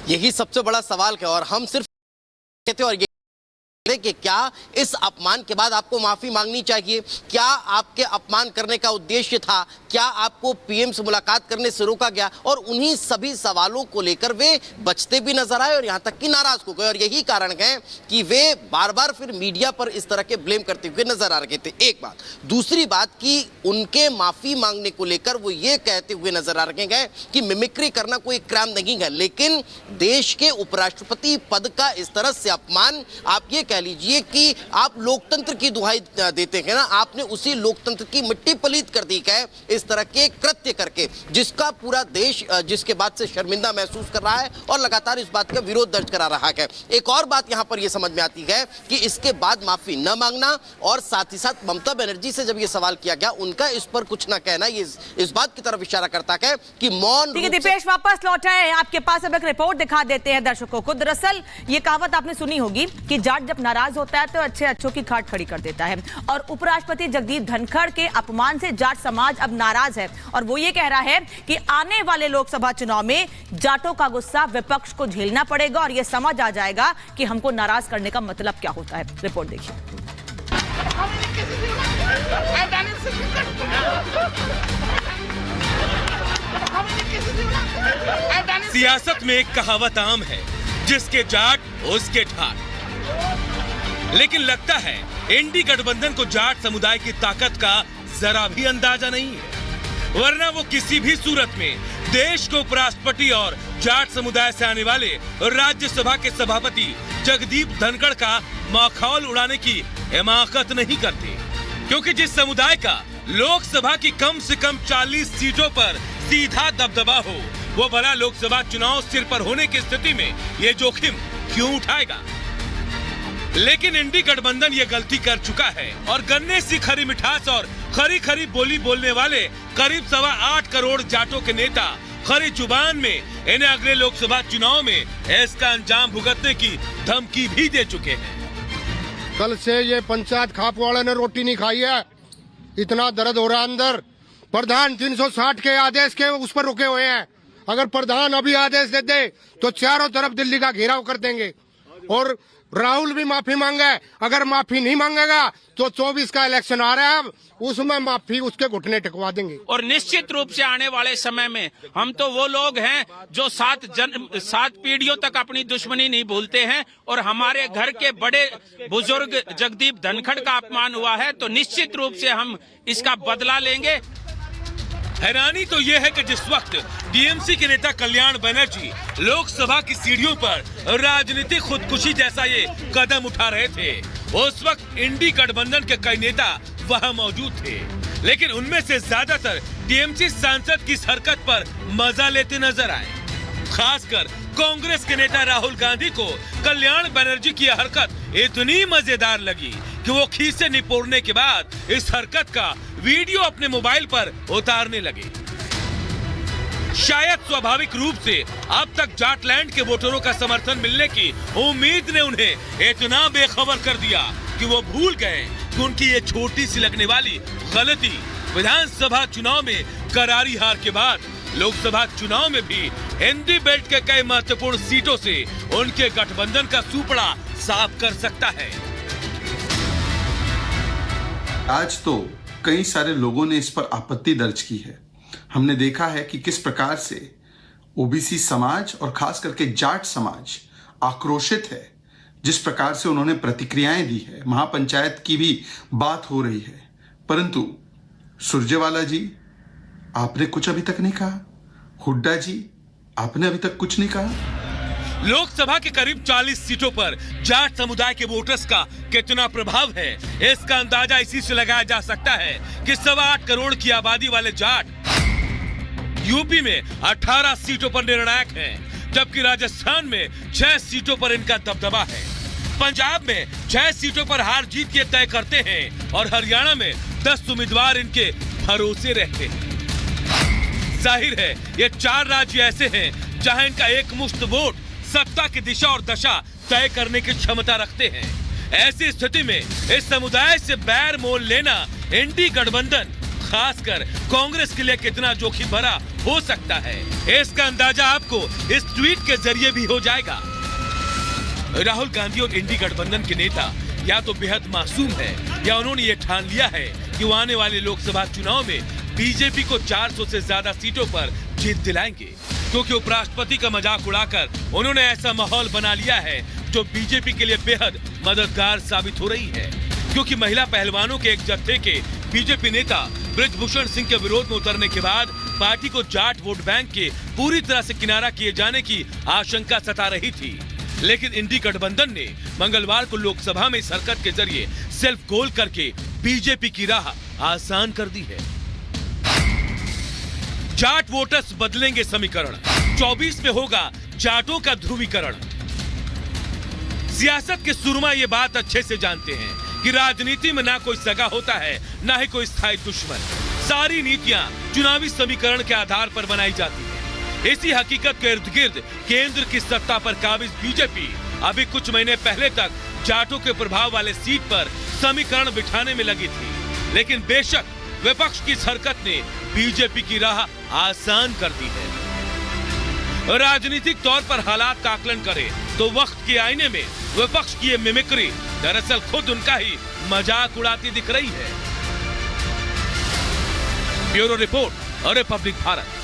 यही सबसे बड़ा सवाल है और हम सिर्फ कहते और कि क्या इस अपमान के बाद आपको माफी मांगनी चाहिए? क्या आपके अपमान करने का उद्देश्य था? क्या आपको पीएम से मुलाकात करने से रोका गया? और उन्हीं सभी सवालों को लेकर वे बचते भी नजर आए और यहां तक कि नाराज हो गए और यही कारण है कि वे बार बार फिर मीडिया पर इस तरह के ब्लेम करते हुए नजर आ रहे थे। एक बात, दूसरी बात कि उनके माफी मांगने को लेकर वो ये कहते हुए नजर आ रहे हैं कि मिमिक्री करना कोई क्राइम नहीं है, लेकिन देश के उपराष्ट्रपति पद का इस तरह से अपमान, आप ये कह लीजिए कि आप लोकतंत्र की दुहाई देते हैं ना, आपने उसी लोकतंत्र की मिट्टी पलीत कर दी है इस तरह के कृत्य करके, जिसका पूरा देश जिसके बाद से शर्मिंदा महसूस कर रहा है और लगातार इस बात का विरोध दर्ज करा रहा है। एक और बात यहां पर यह समझ में आती है कि इसके बाद माफी न मांगना और साथ ही साथ ममता बनर्जी से जब यह सवाल किया गया, उनका इस पर कुछ न कहना, ये इस बात की तरफ इशारा करता है कि मौन। ठीक है दीपेश, वापस लौट आए आपके पास। अब एक रिपोर्ट दिखा देते हैं दर्शकों को। दरअसल ये कहावत आपने सुनी होगी कि जाट जब नाराज होता है तो अच्छे अच्छों की खाट खड़ी कर देता है, और उपराष्ट्रपति जगदीप धनखड़ के अपमान से जाट समाज अब नाराज है और वो ये कह रहा है कि आने वाले लोकसभा चुनाव में जाटों का गुस्सा विपक्ष को झेलना पड़ेगा और ये समझ आ जाएगा कि हमको नाराज करने का मतलब क्या होता है। रिपोर्ट देखिए। सियासत में एक कहावत आम है, जिसके जाट उसके ठाट। लेकिन लगता है इंडी गठबंधन को जाट समुदाय की ताकत का जरा भी अंदाजा नहीं है, वरना वो किसी भी सूरत में देश को उपराष्ट्रपति और जाट समुदाय से आने वाले राज्यसभा के सभापति जगदीप धनखड़ का माखौल उड़ाने की हिमाकत नहीं करते, क्योंकि जिस समुदाय का लोकसभा की कम से कम 40 सीटों पर सीधा दबदबा हो, वो भला लोकसभा चुनाव सिर पर होने की स्थिति में ये जोखिम क्यों उठाएगा? लेकिन इंडी गठबंधन ये गलती कर चुका है और गन्ने सी खरी मिठास और खरी खरी बोली बोलने वाले करीब 8.25 करोड़ जाटों के नेता खरी जुबान में इन्हें अगले लोकसभा चुनाव में इसका अंजाम भुगतने की धमकी भी दे चुके हैं। कल से ये पंचायत खाप वाले ने रोटी नहीं खाई है, इतना दर्द हो रहा है अंदर। प्रधान 360 के आदेश के उस पर रुके हुए हैं। अगर प्रधान अभी आदेश दे दे तो चारों तरफ दिल्ली का घेराव कर देंगे। और राहुल भी माफी मांगे, अगर माफी नहीं मांगेगा तो 24 का इलेक्शन आ रहा है, अब उसमें माफी उसके घुटने टिकवा देंगे। और निश्चित रूप से आने वाले समय में हम तो वो लोग हैं जो 7 पीढ़ियों तक अपनी दुश्मनी नहीं भूलते हैं, और हमारे घर के बड़े बुजुर्ग जगदीप धनखड़ का अपमान हुआ है तो निश्चित रूप से हम इसका बदला लेंगे। हैरानी तो यह है कि जिस वक्त टीएमसी के नेता कल्याण बनर्जी लोकसभा की सीढ़ियों पर राजनीतिक खुदकुशी जैसा ये कदम उठा रहे थे, उस वक्त इंडी गठबंधन के कई नेता वहां मौजूद थे, लेकिन उनमें से ज्यादातर टीएमसी सांसद की इस हरकत पर मजा लेते नजर आए। खासकर कांग्रेस के नेता राहुल गांधी को कल्याण बनर्जी की हरकत इतनी मजेदार लगी कि वो खीसे निपोड़ने के बाद इस हरकत का वीडियो अपने मोबाइल पर उतारने लगे। शायद स्वाभाविक रूप से अब तक जाटलैंड के वोटरों का समर्थन मिलने की उम्मीद ने उन्हें इतना बेखबर कर दिया कि वो भूल गए कि उनकी ये छोटी सी लगने वाली गलती विधानसभा चुनाव में करारी हार के बाद लोकसभा चुनाव में भी हिंदी बेल्ट के कई महत्वपूर्ण सीटों से उनके गठबंधन का सुपड़ा साफ कर सकता है। आज तो कई सारे लोगों ने इस पर आपत्ति दर्ज की है। हमने देखा है कि किस प्रकार से ओबीसी समाज और खास करके जाट समाज आक्रोशित है, जिस प्रकार से उन्होंने प्रतिक्रियाएं दी है। महापंचायत की भी बात हो रही है, परंतु सुरजेवाला जी आपने कुछ अभी तक नहीं कहा, हुड्डा जी आपने अभी तक कुछ नहीं कहा। लोकसभा के करीब 40 सीटों पर जाट समुदाय के वोटर्स का कितना प्रभाव है, इसका अंदाजा इसी से लगाया जा सकता है कि 8.25 करोड़ की आबादी वाले जाट यूपी में 18 सीटों पर निर्णायक हैं, जबकि राजस्थान में 6 सीटों पर इनका दबदबा है। पंजाब में 6 सीटों पर हार जीत के तय करते हैं और हरियाणा में 10 उम्मीदवार इनके भरोसे रहते हैं। जाहिर है ये 4 राज्य ऐसे हैं जहां इनका एक मुश्त वोट सत्ता की दिशा और दशा तय करने की क्षमता रखते हैं। ऐसी स्थिति में इस समुदाय से बैर मोल लेना इंडी गठबंधन खासकर कांग्रेस के लिए कितना जोखिम भरा हो सकता है, इसका अंदाजा आपको इस ट्वीट के जरिए भी हो जाएगा। राहुल गांधी और इंडी गठबंधन के नेता या तो बेहद मासूम है या उन्होंने ये ठान लिया है कि वो आने वाले लोकसभा चुनाव में बीजेपी को 400 से ज्यादा सीटों पर जीत दिलाएंगे, क्योंकि उपराष्ट्रपति का मजाक उड़ाकर उन्होंने ऐसा माहौल बना लिया है जो बीजेपी के लिए बेहद मददगार साबित हो रही है। क्योंकि महिला पहलवानों के एक जत्थे के बीजेपी नेता ब्रिजभूषण सिंह के विरोध में उतरने के बाद पार्टी को जाट वोट बैंक के पूरी तरह से किनारा किए जाने की आशंका सता रही थी। लेकिन इंडी गठबंधन ने मंगलवार को लोकसभा में इस हरकत के जरिए सेल्फ गोल करके बीजेपी की राह आसान कर दी है। जाट वोटर्स बदलेंगे समीकरण, 24 में होगा जाटों का ध्रुवीकरण। सियासत के सुरमा ये बात अच्छे से जानते हैं कि राजनीति में ना कोई सगा होता है, ना ही कोई स्थायी दुश्मन। सारी नीतियां चुनावी समीकरण के आधार पर बनाई जाती हैं। इसी हकीकत के इर्द गिर्द केंद्र की सत्ता पर काबिज बीजेपी अभी कुछ महीने पहले तक जाटों के प्रभाव वाले सीट पर समीकरण बिठाने में लगी थी। लेकिन बेशक विपक्ष की इस हरकत ने बीजेपी की राह आसान कर दी है। राजनीतिक तौर पर हालात का आकलन करें तो वक्त के आईने में विपक्ष की ये मिमिक्री दरअसल खुद उनका ही मजाक उड़ाती दिख रही है। ब्यूरो रिपोर्ट और रिपब्लिक भारत।